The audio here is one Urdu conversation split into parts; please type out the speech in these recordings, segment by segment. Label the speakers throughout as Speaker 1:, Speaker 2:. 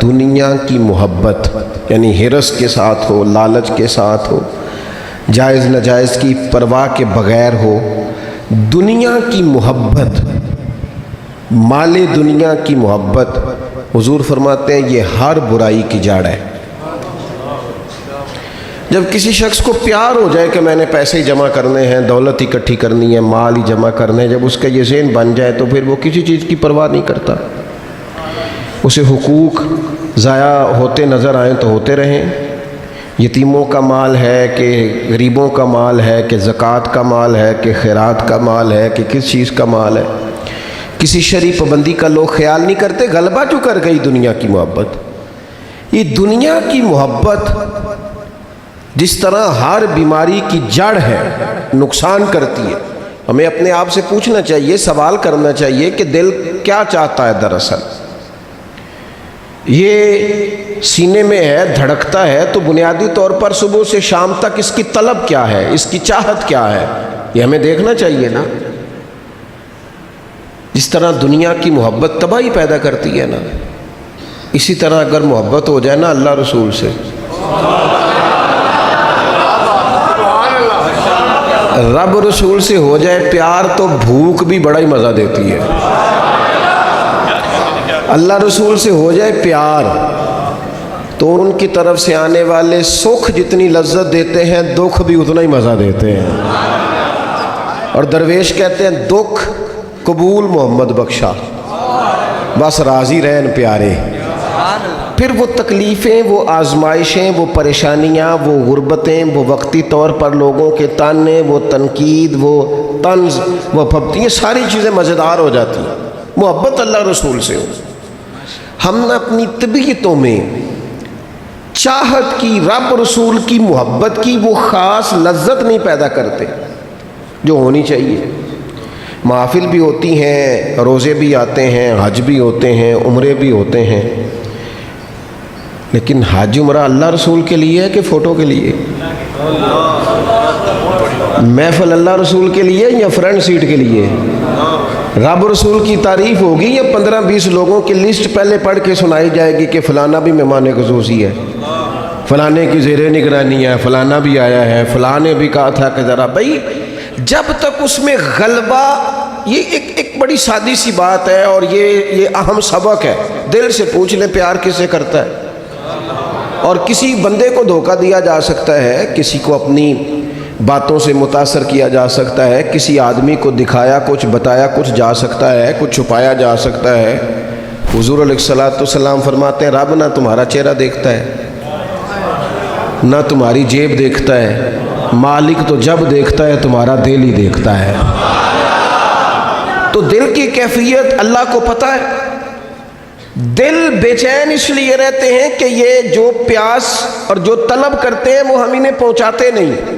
Speaker 1: دنیا کی محبت، یعنی ہرس کے ساتھ ہو، لالچ کے ساتھ ہو، جائز ناجائز کی پرواہ کے بغیر ہو، دنیا کی محبت، مال دنیا کی محبت، حضور فرماتے ہیں یہ ہر برائی کی جڑ ہے۔ جب کسی شخص کو پیار ہو جائے کہ میں نے پیسے جمع کرنے ہیں، دولت اکٹھی کرنی ہے، مال ہی جمع کرنے ہیں، جب اس کا یہ ذہن بن جائے تو پھر وہ کسی چیز کی پرواہ نہیں کرتا۔ اسے حقوق ضائع ہوتے نظر آئیں تو ہوتے رہیں، یتیموں کا مال ہے کہ غریبوں کا مال ہے کہ زکوٰۃ کا مال ہے کہ خیرات کا مال ہے کہ کس چیز کا مال ہے، کسی شرعی پابندی کا لوگ خیال نہیں کرتے، غلبہ جو کر گئی دنیا کی محبت۔ یہ دنیا کی محبت جس طرح ہر بیماری کی جڑ ہے، نقصان کرتی ہے، ہمیں اپنے آپ سے پوچھنا چاہیے، سوال کرنا چاہیے کہ دل کیا چاہتا ہے دراصل۔ یہ سینے میں ہے، دھڑکتا ہے، تو بنیادی طور پر صبح سے شام تک اس کی طلب کیا ہے، اس کی چاہت کیا ہے، یہ ہمیں دیکھنا چاہیے نا۔ جس طرح دنیا کی محبت تباہی پیدا کرتی ہے نا، اسی طرح اگر محبت ہو جائے نا اللہ رسول سے، رب رسول سے ہو جائے پیار، تو بھوک بھی بڑا ہی مزہ دیتی ہے۔ اللہ رسول سے ہو جائے پیار تو ان کی طرف سے آنے والے سکھ جتنی لذت دیتے ہیں، دکھ بھی اتنا ہی مزہ دیتے ہیں۔ اور درویش کہتے ہیں دکھ قبول محمد بخشا، بس راضی رہن پیارے۔ پھر وہ تکلیفیں، وہ آزمائشیں، وہ پریشانیاں، وہ غربتیں، وہ وقتی طور پر لوگوں کے تانے، وہ تنقید، وہ طنز، وہ پھبتی، یہ ساری چیزیں مزیدار ہو جاتی ہیں محبت اللہ رسول سے ہو۔ ہم نے اپنی طبیعتوں میں چاہت کی، رب رسول کی محبت کی وہ خاص لذت نہیں پیدا کرتے جو ہونی چاہیے۔ محافل بھی ہوتی ہیں، روزے بھی آتے ہیں، حج بھی ہوتے ہیں، عمرے بھی ہوتے ہیں، لیکن حج عمرہ اللہ رسول کے لیے ہے کہ فوٹو کے لیے؟ محفل اللہ رسول کے لیے یا فرنٹ سیٹ کے لیے؟ رب رسول کی تعریف ہوگی یا 15-20 لوگوں کی لسٹ پہلے پڑھ کے سنائی جائے گی کہ فلانا بھی مہمان خصوصی ہے، فلانے کی زیر نگرانی ہے، فلانا بھی آیا ہے، فلانے بھی کہا تھا کہ ذرا بھائی، جب تک اس میں غلبہ، یہ ایک بڑی سادی سی بات ہے اور یہ اہم سبق ہے۔ دل سے پوچھ لیں پیار کس سے کرتا ہے؟ اور کسی بندے کو دھوکہ دیا جا سکتا ہے، کسی کو اپنی باتوں سے متاثر کیا جا سکتا ہے، کسی آدمی کو دکھایا کچھ، بتایا کچھ جا سکتا ہے، کچھ چھپایا جا سکتا ہے۔ حضور علیہ الصلوۃ والسلام فرماتے ہیں رب نہ تمہارا چہرہ دیکھتا ہے، نہ تمہاری جیب دیکھتا ہے، مالک تو جب دیکھتا ہے تمہارا دل ہی دیکھتا ہے۔ تو دل کی کیفیت اللہ کو پتہ ہے۔ دل بے چین اس لیے رہتے ہیں کہ یہ جو پیاس اور جو طلب کرتے ہیں وہ ہم انہیں پہنچاتے نہیں۔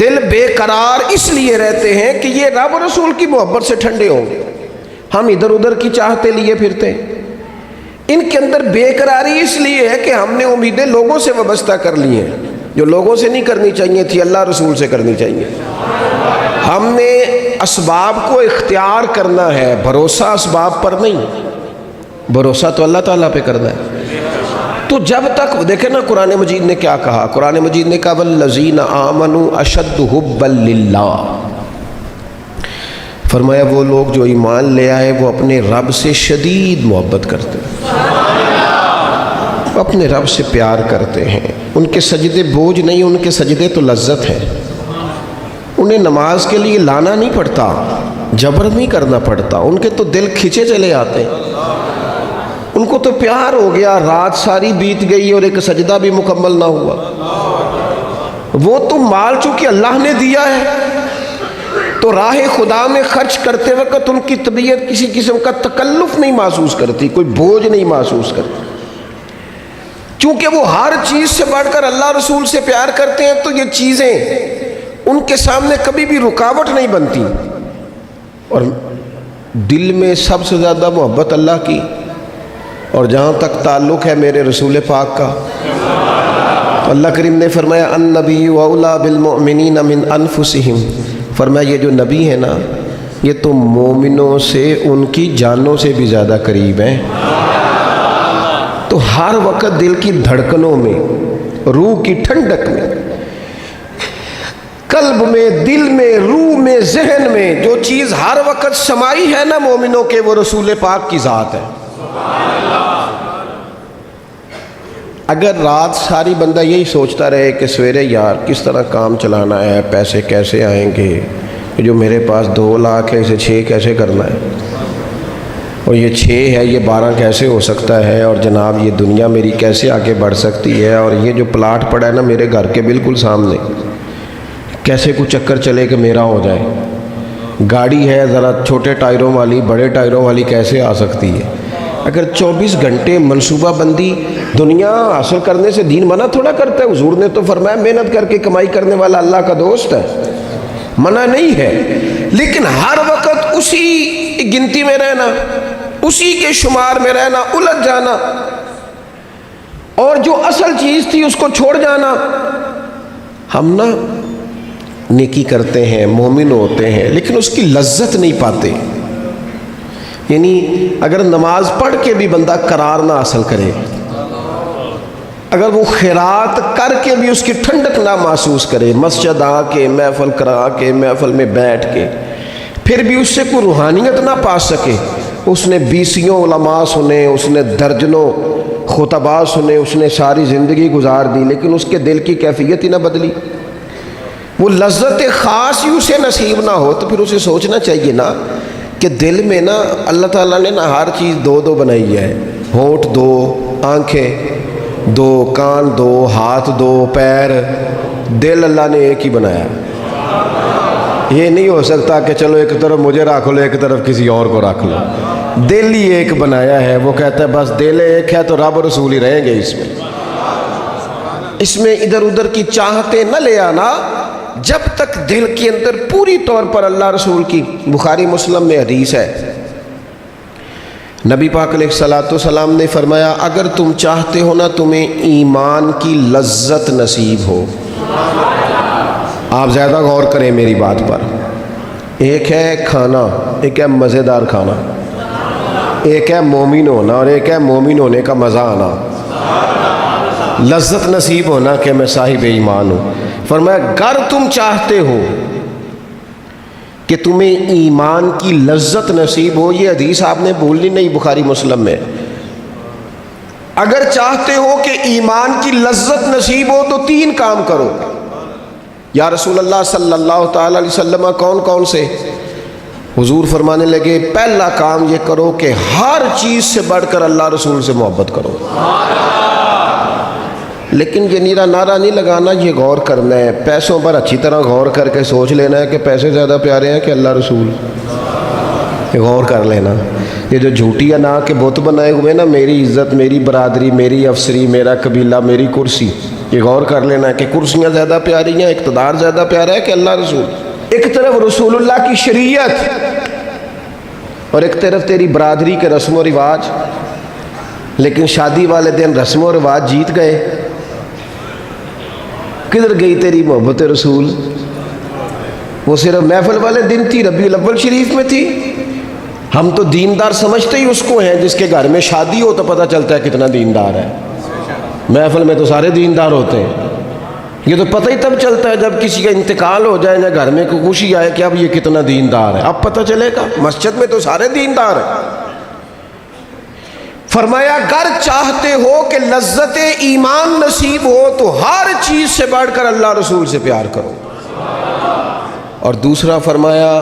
Speaker 1: دل بے قرار اس لیے رہتے ہیں کہ یہ رب رسول کی محبت سے ٹھنڈے ہوں گے، ہم ادھر ادھر کی چاہتے لیے پھرتے ہیں۔ ان کے اندر بے قراری اس لیے ہے کہ ہم نے امیدیں لوگوں سے وابستہ کر لی ہیں، جو لوگوں سے نہیں کرنی چاہیے تھی، اللہ رسول سے کرنی چاہیے۔ ہم نے اسباب کو اختیار کرنا ہے، بھروسہ اسباب پر نہیں، بھروسہ تو اللہ تعالیٰ پہ کرنا ہے۔ تو جب تک دیکھیں نا قرآن مجید نے کیا کہا، قرآن مجید نے کہا والذین آمنوا اشد حبا للہ، فرمایا وہ لوگ جو ایمان لے آئے وہ اپنے رب سے شدید محبت کرتے ہیں، اپنے رب سے پیار کرتے ہیں۔ ان کے سجدے بوجھ نہیں، ان کے سجدے تو لذت ہیں۔ انہیں نماز کے لیے لانا نہیں پڑتا، جبر نہیں کرنا پڑتا، ان کے تو دل کھچے چلے آتے ہیں۔ ان کو تو پیار ہو گیا، رات ساری بیت گئی اور ایک سجدہ بھی مکمل نہ ہوا۔ وہ تو مال چونکہ اللہ نے دیا ہے تو راہ خدا میں خرچ کرتے وقت ان کی طبیعت کسی قسم کا تکلف نہیں محسوس کرتی، کوئی بوجھ نہیں محسوس کرتی، چونکہ وہ ہر چیز سے بڑھ کر اللہ رسول سے پیار کرتے ہیں۔ تو یہ چیزیں ان کے سامنے کبھی بھی رکاوٹ نہیں بنتی۔ اور دل میں سب سے زیادہ محبت اللہ کی، اور جہاں تک تعلق ہے میرے رسول پاک کا، اللہ کریم نے فرمایا النبی اولیٰ بالمؤمنین من انفسہم، فرمایا یہ جو نبی ہے نا یہ تو مومنوں سے ان کی جانوں سے بھی زیادہ قریب ہیں۔ تو ہر وقت دل کی دھڑکنوں میں، روح کی ٹھنڈک میں، قلب میں، دل میں، روح میں، ذہن میں جو چیز ہر وقت سمائی ہے نا مومنوں کے، وہ رسول پاک کی ذات ہے۔ اگر رات ساری بندہ یہی سوچتا رہے کہ سویرے یار کس طرح کام چلانا ہے، پیسے کیسے آئیں گے، جو میرے پاس 2 لاکھ ہے اسے 6 کیسے کرنا ہے، اور یہ 6 ہے یہ 12 کیسے ہو سکتا ہے، اور جناب یہ دنیا میری کیسے آگے بڑھ سکتی ہے، اور یہ جو پلاٹ پڑا ہے نا میرے گھر کے بالکل سامنے، کیسے کچھ چکر چلے کہ میرا ہو جائے، گاڑی ہے ذرا چھوٹے ٹائروں والی بڑے ٹائروں والی کیسے آ سکتی ہے۔ اگر 24 گھنٹے منصوبہ بندی، دنیا حاصل کرنے سے دین منع تھوڑا کرتا ہے، حضور نے تو فرمایا محنت کر کے کمائی کرنے والا اللہ کا دوست ہے، منع نہیں ہے، لیکن ہر وقت اسی گنتی میں رہنا، اسی کے شمار میں رہنا، الجھ جانا، اور جو اصل چیز تھی اس کو چھوڑ جانا۔ ہم نا نیکی کرتے ہیں، مومن ہوتے ہیں، لیکن اس کی لذت نہیں پاتے۔ یعنی اگر نماز پڑھ کے بھی بندہ قرار نہ حاصل کرے، اگر وہ خیرات کر کے بھی اس کی ٹھنڈک نہ محسوس کرے، مسجد آ کے محفل کرا کے محفل میں بیٹھ کے پھر بھی اس سے کوئی روحانیت نہ پا سکے، اس نے 20 علماء سنے، اس نے درجنوں خطباء سنے، اس نے ساری زندگی گزار دی، لیکن اس کے دل کی کیفیت ہی نہ بدلی، وہ لذت خاص ہی اسے نصیب نہ ہو، تو پھر اسے سوچنا چاہیے نا کہ دل میں نا اللہ تعالیٰ نے نا ہر چیز 2 بنائی ہے، ہونٹ 2، آنکھیں 2، کان 2، ہاتھ 2، پیر، دل اللہ نے ایک ہی بنایا۔ یہ نہیں ہو سکتا کہ چلو ایک طرف مجھے رکھ لو ایک طرف کسی اور کو رکھ لو، دل ہی ایک بنایا ہے۔ وہ کہتا ہے بس دل ایک ہے تو رب رسول ہی رہیں گے، اس میں ادھر ادھر کی چاہتے نہ لے آنا، جب تک دل کے اندر پوری طور پر اللہ رسول کی۔ بخاری مسلم میں حدیث ہے، نبی پاک علیہ الصلوۃ والسلام نے فرمایا اگر تم چاہتے ہو نا تمہیں ایمان کی لذت نصیب ہو، آپ زیادہ غور کریں میری بات پر، ایک ہے کھانا، ایک ہے مزیدار کھانا، ایک ہے مومن ہونا اور ایک ہے مومن ہونے کا مزہ آنا، لذت نصیب ہونا کہ میں صاحب ایمان ہوں۔ فرمایا اگر تم چاہتے ہو کہ تمہیں ایمان کی لذت نصیب ہو، یہ حدیث آپ نے بھولنی نہیں، بخاری مسلم میں، اگر چاہتے ہو کہ ایمان کی لذت نصیب ہو تو 3 کام کرو۔ یا رسول اللہ صلی اللہ تعالی علیہ وسلم کون کون سے؟ حضور فرمانے لگے پہلا کام یہ کرو کہ ہر چیز سے بڑھ کر اللہ رسول سے محبت کرو۔ لیکن یہ نیرا نعرہ نہیں لگانا، یہ غور کرنا ہے، پیسوں پر اچھی طرح غور کر کے سوچ لینا ہے کہ پیسے زیادہ پیارے ہیں کہ اللہ رسول، یہ غور کر لینا۔ یہ جو جھوٹی انا کے بت بنائے ہوئے نا، میری عزت، میری برادری، میری افسری، میرا قبیلہ، میری کرسی، یہ غور کر لینا ہے کہ کرسیاں زیادہ پیاری ہیں، اقتدار زیادہ پیارا ہے کہ اللہ رسول۔ ایک طرف رسول اللہ کی شریعت اور ایک طرف تیری برادری کے رسم و رواج، لیکن شادی والے دن رسم و رواج جیت گئے، کدھر گئی تیری محبت رسول؟ وہ صرف محفل والے دن تھی، ربیع الاول شریف میں تھی۔ ہم تو دیندار سمجھتے ہی اس کو ہیں جس کے گھر میں شادی ہو تو پتہ چلتا ہے کتنا دیندار ہے، محفل میں تو سارے دیندار ہوتے ہیں، یہ تو پتہ ہی تب چلتا ہے جب کسی کا انتقال ہو جائے یا گھر میں کوئی خوشی آئے کہ اب یہ کتنا دیندار ہے، اب پتہ چلے گا، مسجد میں تو سارے دیندار ہیں۔ فرمایا اگر چاہتے ہو کہ لذت ایمان نصیب ہو تو ہر چیز سے بڑھ کر اللہ رسول سے پیار کرو، اور دوسرا فرمایا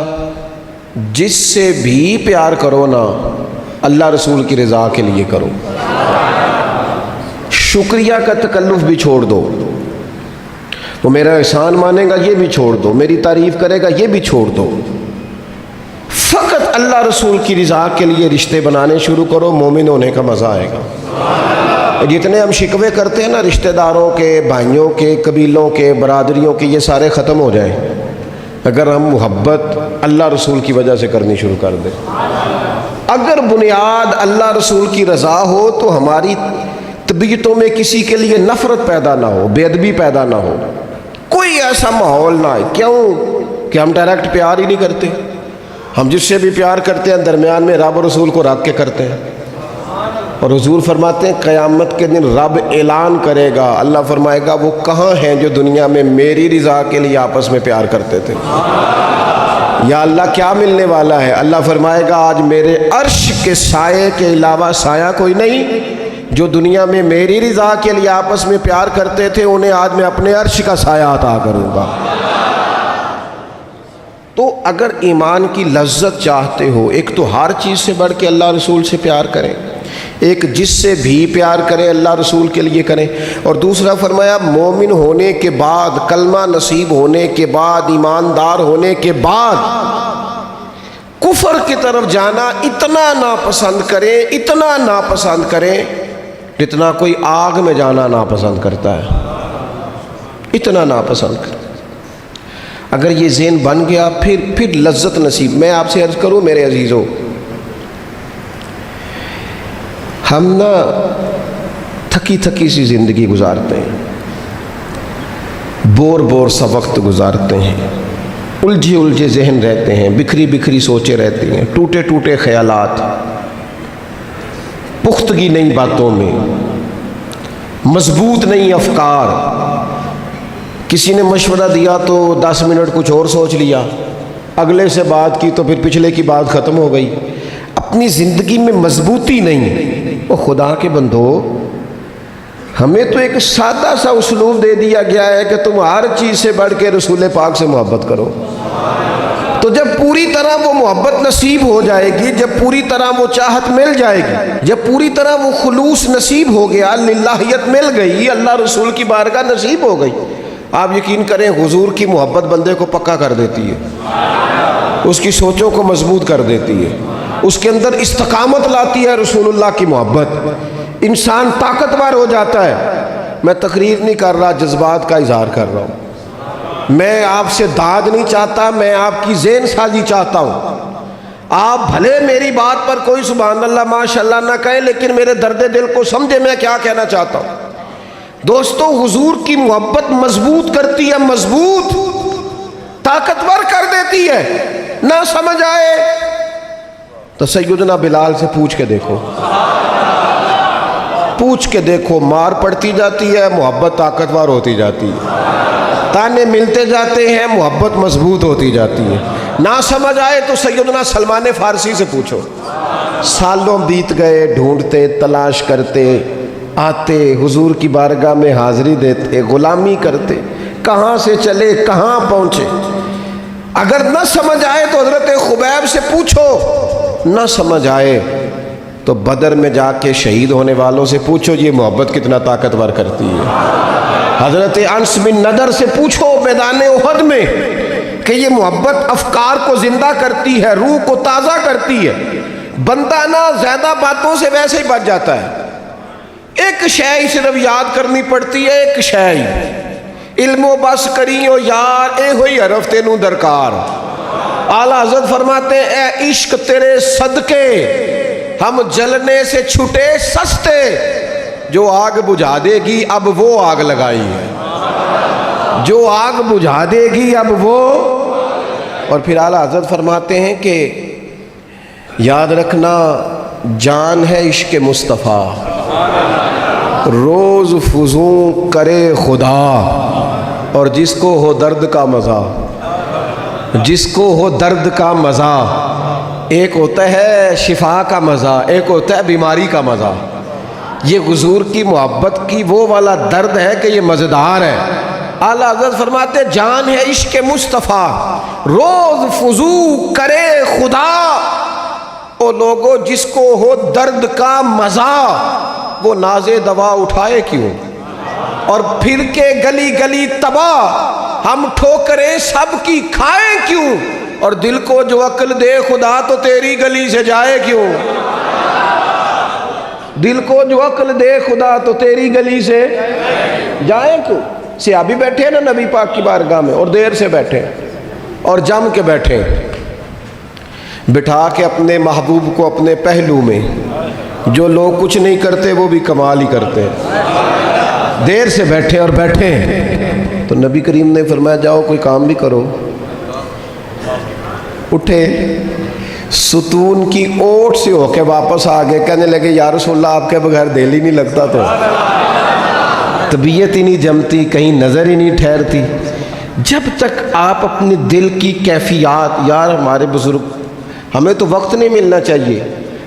Speaker 1: جس سے بھی پیار کرو نا اللہ رسول کی رضا کے لیے کرو، شکریہ کا تکلف بھی چھوڑ دو، وہ میرا احسان مانے گا یہ بھی چھوڑ دو، میری تعریف کرے گا یہ بھی چھوڑ دو، فقط اللہ رسول کی رضا کے لیے رشتے بنانے شروع کرو، مومن ہونے کا مزہ آئے گا۔ جتنے ہم شکوے کرتے ہیں نا رشتہ داروں کے، بھائیوں کے، قبیلوں کے، برادریوں کے، یہ سارے ختم ہو جائیں اگر ہم محبت اللہ رسول کی وجہ سے کرنی شروع کر دیں۔ اگر بنیاد اللہ رسول کی رضا ہو تو ہماری طبیعتوں میں کسی کے لیے نفرت پیدا نہ ہو، بے ادبی پیدا نہ ہو، کوئی ایسا ماحول نہ آئے۔ کیوں کہ ہم ڈائریکٹ پیار ہی نہیں کرتے، ہم جس سے بھی پیار کرتے ہیں درمیان میں رب رسول کو رکھ کے کرتے ہیں۔ اور حضور فرماتے ہیں قیامت کے دن رب اعلان کرے گا، اللہ فرمائے گا وہ کہاں ہیں جو دنیا میں میری رضا کے لیے آپس میں پیار کرتے تھے؟ یا اللہ کیا ملنے والا ہے؟ اللہ فرمائے گا آج میرے عرش کے سائے کے علاوہ سایہ کوئی نہیں، جو دنیا میں میری رضا کے لیے آپس میں پیار کرتے تھے انہیں آج میں اپنے عرش کا سایہ عطا کروں گا۔ تو اگر ایمان کی لذت چاہتے ہو، ایک تو ہر چیز سے بڑھ کے اللہ رسول سے پیار کریں، ایک جس سے بھی پیار کریں اللہ رسول کے لیے کریں، اور دوسرا فرمایا مومن ہونے کے بعد، کلمہ نصیب ہونے کے بعد، ایماندار ہونے کے بعد کفر کی طرف جانا اتنا ناپسند کریں، اتنا ناپسند کریں جتنا کوئی آگ میں جانا ناپسند کرتا ہے، اتنا ناپسند کریں۔ اگر یہ ذہن بن گیا پھر لذت نصیب۔ میں آپ سے عرض کروں میرے عزیزو، ہم نا تھکی تھکی سی زندگی گزارتے ہیں، بور سا وقت گزارتے ہیں، الجھے ذہن رہتے ہیں، بکھری سوچیں رہتی ہیں، ٹوٹے خیالات، پختگی نہیں باتوں میں، مضبوط نہیں افکار۔ کسی نے مشورہ دیا تو 10 منٹ کچھ اور سوچ لیا، اگلے سے بات کی تو پھر پچھلے کی بات ختم ہو گئی، اپنی زندگی میں مضبوطی نہیں۔ وہ خدا کے بندو، ہمیں تو ایک سادہ سا اسلوب دے دیا گیا ہے کہ تم ہر چیز سے بڑھ کے رسول پاک سے محبت کرو۔ تو جب پوری طرح وہ محبت نصیب ہو جائے گی، جب پوری طرح وہ چاہت مل جائے گی، جب پوری طرح وہ خلوص نصیب ہو گیا، للہیت مل گئی، اللہ رسول کی بارگاہ نصیب ہو گئی، آپ یقین کریں حضور کی محبت بندے کو پکا کر دیتی ہے، اس کی سوچوں کو مضبوط کر دیتی ہے، اس کے اندر استقامت لاتی ہے رسول اللہ کی محبت، انسان طاقتور ہو جاتا ہے۔ میں تقریر نہیں کر رہا، جذبات کا اظہار کر رہا ہوں، میں آپ سے داد نہیں چاہتا، میں آپ کی ذہن سازی چاہتا ہوں۔ آپ بھلے میری بات پر کوئی سبحان اللہ ماشاءاللہ نہ کہیں، لیکن میرے درد دل کو سمجھے میں کیا کہنا چاہتا ہوں۔ دوستو، حضور کی محبت مضبوط کرتی ہے، مضبوط طاقتور کر دیتی ہے۔ نہ سمجھ آئے تو سیدنا بلال سے پوچھ کے دیکھو، مار پڑتی جاتی ہے، محبت طاقتور ہوتی جاتی ہے، تانے ملتے جاتے ہیں، محبت مضبوط ہوتی جاتی ہے۔ نہ سمجھ آئے تو سیدنا سلمان فارسی سے پوچھو، سالوں بیت گئے، ڈھونڈتے تلاش کرتے، آتے حضور کی بارگاہ میں حاضری دیتے، غلامی کرتے، کہاں سے چلے کہاں پہنچے۔ اگر نہ سمجھ آئے تو حضرت خبیب سے پوچھو، نہ سمجھ آئے تو بدر میں جا کے شہید ہونے والوں سے پوچھو یہ محبت کتنا طاقتور کرتی ہے۔ حضرت انس بن نضر سے پوچھو میدان احد میں کہ یہ محبت افکار کو زندہ کرتی ہے، روح کو تازہ کرتی ہے۔ بندہ نہ زیادہ باتوں سے ویسے ہی بچ جاتا ہے، ایک شے صرف یاد کرنی پڑتی ہے، ایک شے علم و بس کریو یار، اے ہوئی حرف تینوں درکار۔ اعلیٰ حضرت فرماتے ہیں اے عشق تیرے صدقے ہم جلنے سے چھٹے سستے، جو آگ بجھا دے گی اب وہ آگ لگائی ہے، جو آگ بجھا دے گی اب وہ۔ اور پھر اعلیٰ حضرت فرماتے ہیں کہ یاد رکھنا جان ہے عشق مصطفیٰ، روز فزوں کرے خدا، اور جس کو ہو درد کا مزہ، جس کو ہو درد کا مزہ، ایک ہوتا ہے شفا کا مزہ، ایک ہوتا ہے بیماری کا مزہ۔ یہ حضور کی محبت کی وہ والا درد ہے کہ یہ مزیدار ہے۔ اعلیٰ حضرت فرماتے جان ہے عشق مصطفیٰ، روز فزوں کرے خدا، او لوگو جس کو ہو درد کا مزہ، وہ ناز دوا اٹھائے کیوں، اور پھر کے گلی گلی تباہ، ہم ٹھوکریں سب کی کھائیں کیوں، اور دل کو جو عقل دے خدا تو تیری گلی سے جائے کیوں، دل کو جو عقل دے خدا تو تیری گلی سے جائیں کیوں۔ صحابی بیٹھے ہیں نا نبی پاک کی بارگاہ میں، اور دیر سے بیٹھے اور جم کے بیٹھے، بٹھا کے اپنے محبوب کو اپنے پہلو میں، جو لوگ کچھ نہیں کرتے وہ بھی کمال ہی کرتے ہیں، دیر سے بیٹھے اور بیٹھے تو نبی کریم نے فرمایا جاؤ کوئی کام بھی کرو۔ اٹھے، ستون کی اوٹ سے ہو کے واپس آ گئے, کہنے لگے یا رسول اللہ آپ کے بغیر دل ہی نہیں لگتا, تو طبیعت ہی نہیں جمتی, کہیں نظر ہی نہیں ٹھہرتی. جب تک آپ اپنے دل کی کیفیات, یار ہمارے بزرگ, ہمیں تو وقت نہیں ملنا چاہیے.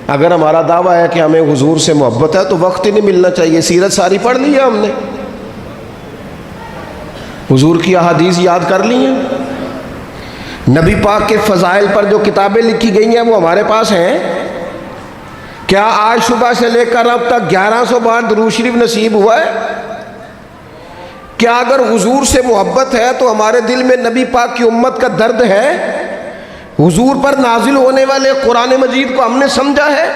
Speaker 1: اگر ہمارا دعویٰ ہے کہ ہمیں حضور سے محبت ہے تو وقت ہی نہیں ملنا چاہیے. سیرت ساری پڑھ لی ہے ہم نے, حضور کی احادیث یاد کر لی ہیں, نبی پاک کے فضائل پر جو کتابیں لکھی گئی ہیں وہ ہمارے پاس ہیں. کیا آج صبح سے لے کر اب تک 1100 بار درود شریف نصیب ہوا ہے؟ کیا اگر حضور سے محبت ہے تو ہمارے دل میں نبی پاک کی امت کا درد ہے؟ حضور پر نازل ہونے والے قرآن مجید کو ہم نے سمجھا ہے؟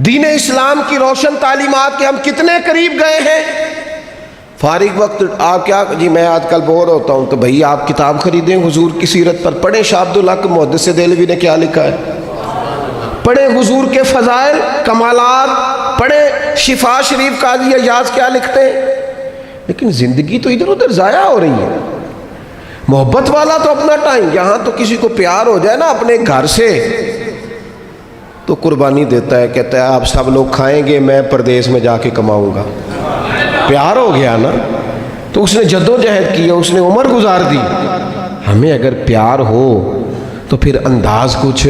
Speaker 1: دین اسلام کی روشن تعلیمات کے ہم کتنے قریب گئے ہیں؟ فارغ وقت آپ کیا جی میں آج کل بور ہوتا ہوں, تو بھائی آپ کتاب خریدیں حضور کی سیرت پر, پڑھیں شاہ عبدالحق محدث دہلوی نے کیا لکھا ہے, پڑھیں حضور کے فضائل کمالات, پڑھیں شفا شریف قاضی ایاز کیا لکھتے ہیں. لیکن زندگی تو ادھر ادھر ضائع ہو رہی ہے. محبت والا تو اپنا ٹائم, یہاں تو کسی کو پیار ہو جائے نا اپنے گھر سے تو قربانی دیتا ہے, کہتا ہے آپ سب لوگ کھائیں گے, میں پردیس میں جا کے کماؤں گا. پیار ہو گیا نا, تو اس نے جدوجہد کی, اس نے عمر گزار دی. ہمیں اگر پیار ہو تو پھر انداز کچھ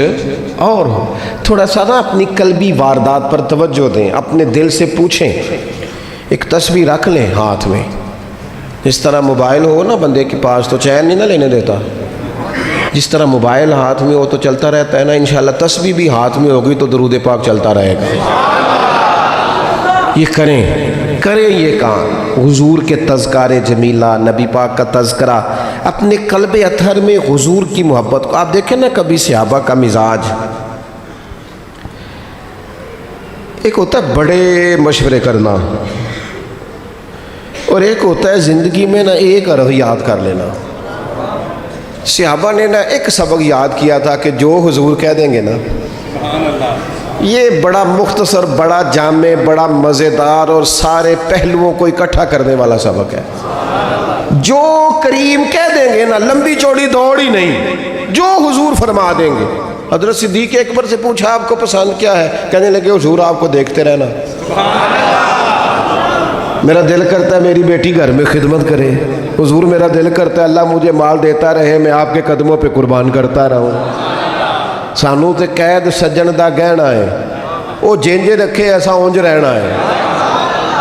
Speaker 1: اور ہو. تھوڑا سا نا اپنی قلبی واردات پر توجہ دیں, اپنے دل سے پوچھیں. ایک تسبیح رکھ لیں ہاتھ میں, جس طرح موبائل ہو نا بندے کے پاس تو چین نہیں نہ لینے دیتا, جس طرح موبائل ہاتھ میں ہو تو چلتا رہتا ہے نا, انشاءاللہ تسبیح بھی ہاتھ میں ہوگی تو درود پاک چلتا رہے گا. یہ کریں یہ کام, حضور کے تذکار جمیلہ, نبی پاک کا تذکرہ, اپنے قلب اطہر میں حضور کی محبت کو. آپ دیکھیں نا کبھی صحابہ کا مزاج, ایک ہوتا ہے بڑے مشورے کرنا, اور ایک ہوتا ہے زندگی میں نا ایک عرض یاد کر لینا. صحابہ نے نا ایک سبق یاد کیا تھا کہ جو حضور کہہ دیں گے نا, یہ بڑا مختصر, بڑا جامع, بڑا مزیدار اور سارے پہلوؤں کو اکٹھا کرنے والا سبق ہے. جو کریم کہہ دیں گے نا, لمبی چوڑی دوڑ ہی نہیں, جو حضور فرما دیں گے. حضرت صدیق اکبر سے پوچھا آپ کو پسند کیا ہے, کہنے لگے حضور آپ کو دیکھتے رہنا, میرا دل کرتا ہے میری بیٹی گھر میں خدمت کرے. حضور میرا دل کرتا ہے اللہ مجھے مال دیتا رہے, میں آپ کے قدموں پہ قربان کرتا رہوں. سانو تے قید سجن دا گہنا ہے, وہ جینجے رکھے ایسا اونج رہنا ہے.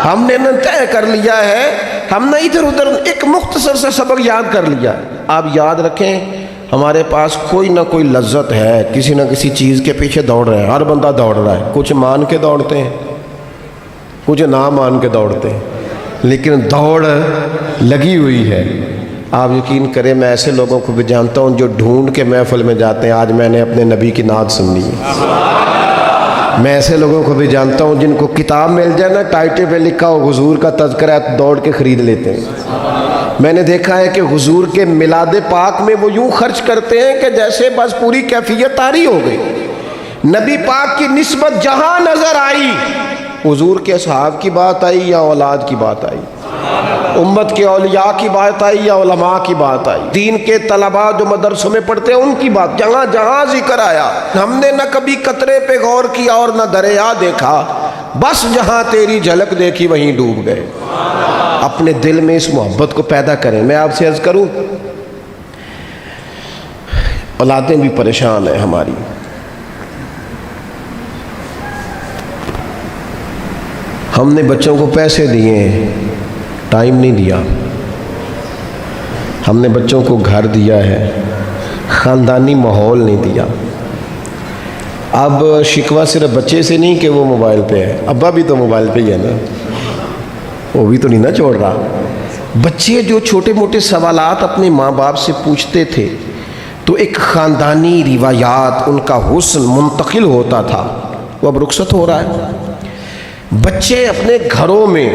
Speaker 1: ہم نے نہ طے کر لیا ہے, ہم نے ادھر ادھر ایک مختصر سا سبق یاد کر لیا. آپ یاد رکھیں ہمارے پاس کوئی نہ کوئی لذت ہے, کسی نہ کسی چیز کے پیچھے دوڑ رہے ہیں, ہر بندہ دوڑ رہا ہے. کچھ مان کے دوڑتے ہیں, کچھ نہ مان کے دوڑتے ہیں, لیکن دوڑ لگی ہوئی ہے. آپ یقین کریں میں ایسے لوگوں کو بھی جانتا ہوں جو ڈھونڈ کے محفل میں جاتے ہیں, آج میں نے اپنے نبی کی نعت سننی ہے. میں ایسے لوگوں کو بھی جانتا ہوں جن کو کتاب مل جائے نا, ٹائٹل پہ لکھا ہو حضور کا تذکرہ, دوڑ کے خرید لیتے ہیں. میں نے دیکھا ہے کہ حضور کے میلاد پاک میں وہ یوں خرچ کرتے ہیں کہ جیسے بس پوری کیفیت طاری ہو گئی. نبی پاک کی نسبت جہاں نظر آئی, حضور کے اصحاب کی بات آئی یا اولاد کی بات آئی, امت کے اولیاء کی بات آئی یا علماء کی بات آئی, دین کے طلباء جو مدرسوں میں پڑھتے ہیں ان کی بات, جہاں جہاں ذکر آیا. ہم نے نہ کبھی قطرے پہ غور کیا اور نہ دریا دیکھا, بس جہاں تیری جھلک دیکھی وہیں ڈوب گئے. اپنے دل میں اس محبت کو پیدا کریں. میں آپ سے عرض کروں, اولادیں بھی پریشان ہیں ہماری. ہم نے بچوں کو پیسے دیے, ٹائم نہیں دیا. ہم نے بچوں کو گھر دیا ہے, خاندانی ماحول نہیں دیا. اب شکوہ صرف بچے سے نہیں کہ وہ موبائل پہ ہے, ابا بھی تو موبائل پہ ہی ہے نا, وہ بھی تو نہیں نا چھوڑ رہا. بچے جو چھوٹے موٹے سوالات اپنے ماں باپ سے پوچھتے تھے تو ایک خاندانی روایات, ان کا حسن منتقل ہوتا تھا, وہ اب رخصت ہو رہا ہے. بچے اپنے گھروں میں,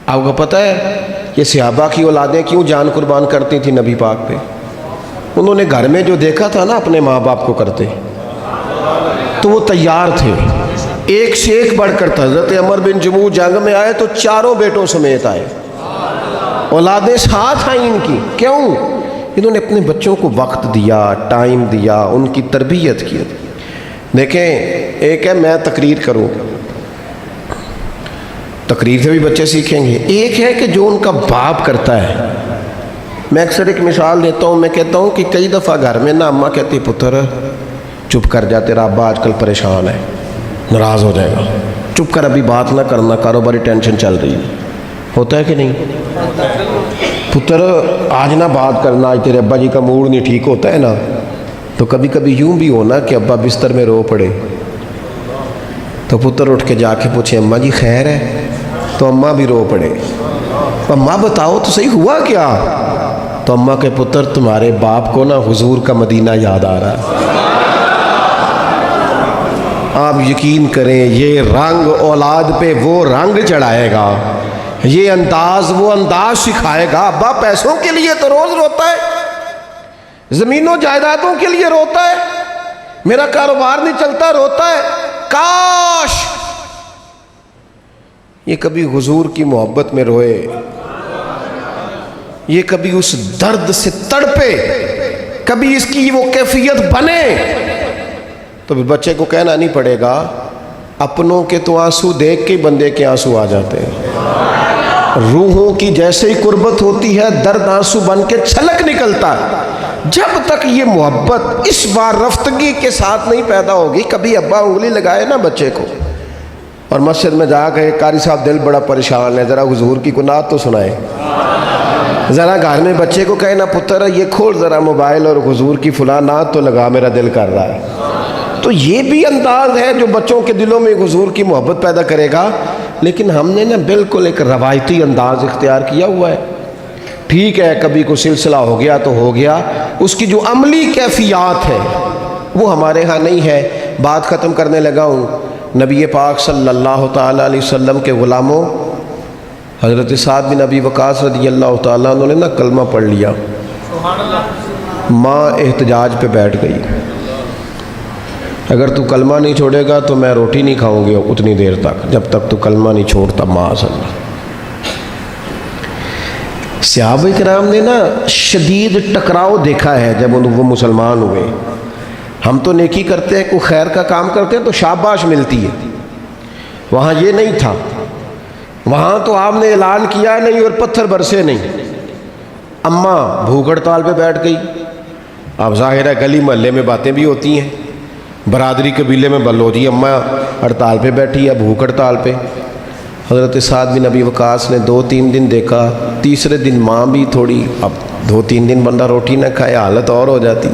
Speaker 1: آپ کو پتہ ہے یہ صحابہ کی اولادیں کیوں جان قربان کرتی تھی نبی پاک پہ؟ انہوں نے گھر میں جو دیکھا تھا نا اپنے ماں باپ کو کرتے, تو وہ تیار تھے, ایک سے ایک بڑھ کر تھا. حضرت عمر بن جموح جنگ میں آئے تو چاروں بیٹوں سمیت آئے, اولادیں ساتھ آئیں ان کی. کیوں؟ انہوں نے اپنے بچوں کو وقت دیا، ٹائم دیا، ان کی تربیت کی۔ دیکھیں، ایک ہے میں تقریر کروں، تقریر سے بھی بچے سیکھیں گے، ایک ہے کہ جو ان کا باپ کرتا ہے۔ میں اکثر ایک مثال دیتا ہوں، میں کہتا ہوں کہ کئی دفعہ گھر میں نا اماں کہتی پتر چپ کر جا، تیرا ابا آج کل پریشان ہے، ناراض ہو جائے گا، چپ کر، ابھی بات نہ کرنا، کاروباری ٹینشن چل رہی ہے۔ ہوتا ہے کہ نہیں؟ پتر آج نہ بات کرنا، آج تیرے ابا جی کا موڈ نہیں ٹھیک، ہوتا ہے نا؟ تو کبھی کبھی یوں بھی ہونا کہ ابا بستر میں رو پڑے، تو پتر اٹھ کے جا کے پوچھے اماں جی خیر ہے؟ تو اماں بھی رو پڑے، اماں بتاؤ تو صحیح ہوا کیا؟ تو اماں کے پتر تمہارے باپ کو نا حضور کا مدینہ یاد آ رہا ہے۔ آپ یقین کریں، یہ رنگ اولاد پہ وہ رنگ چڑھائے گا، یہ انداز وہ انداز سکھائے گا۔ ابا پیسوں کے لیے تو روز روتا ہے، زمینوں جائیدادوں کے لیے روتا ہے، میرا کاروبار نہیں چلتا روتا ہے۔ کاش یہ کبھی حضور کی محبت میں روئے، یہ کبھی اس درد سے تڑپے، کبھی اس کی وہ کیفیت بنے، تو پھر بچے کو کہنا نہیں پڑے گا۔ اپنوں کے تو آنسو دیکھ کے بندے کے آنسو آ جاتے ہیں، روحوں کی جیسے ہی قربت ہوتی ہے درد آنسو بن کے چھلک نکلتا ہے۔ جب تک یہ محبت اس بار رفتگی کے ساتھ نہیں پیدا ہوگی، کبھی ابا انگلی لگائے نا بچے کو اور مسجد میں جا کے قاری صاحب دل بڑا پریشان ہے، ذرا حضور کی نعت تو سنائے، ذرا گھر میں بچے کو کہے نا پتر یہ کھول ذرا موبائل اور حضور کی فلاں نعت تو لگا، میرا دل کر رہا ہے۔ تو یہ بھی انداز ہے جو بچوں کے دلوں میں حضور کی محبت پیدا کرے گا۔ لیکن ہم نے نا بالکل ایک روایتی انداز اختیار کیا ہوا ہے۔ ٹھیک ہے کبھی کوئی سلسلہ ہو گیا تو ہو گیا، اس کی جو عملی کیفیات ہے وہ ہمارے ہاں نہیں ہے۔ بات ختم کرنے لگا ہوں، نبی پاک صلی اللہ تعالیٰ علیہ وسلم کے غلاموں حضرت سعد بن ابی وقاص رضی اللہ تعالیٰ انہوں نے نا کلمہ پڑھ لیا، ماں احتجاج پہ بیٹھ گئی، اگر تو کلمہ نہیں چھوڑے گا تو میں روٹی نہیں کھاؤں گی اتنی دیر تک جب تک تو کلمہ نہیں چھوڑتا ماں صلی اللہ۔ صحابہ کرام نے نا شدید ٹکراؤ دیکھا ہے جب وہ مسلمان ہوئے۔ ہم تو نیکی کرتے ہیں، کوئی خیر کا کام کرتے ہیں تو شاباش ملتی ہے، وہاں یہ نہیں تھا، وہاں تو آپ نے اعلان کیا نہیں اور پتھر برسے نہیں۔ اماں بھوک ہڑتال پہ بیٹھ گئی، اب ظاہر ہے گلی محلے میں باتیں بھی ہوتی ہیں، برادری قبیلے میں بلو جی اماں ہڑتال پہ بیٹھی ہے، بھوک ہڑتال پہ۔ حضرت سعد بن ابی وقاص نے 2-3 دن دیکھا، تیسرے دن ماں بھی تھوڑی، اب 2-3 دن بندہ روٹی نہ کھائے حالت اور ہو جاتی۔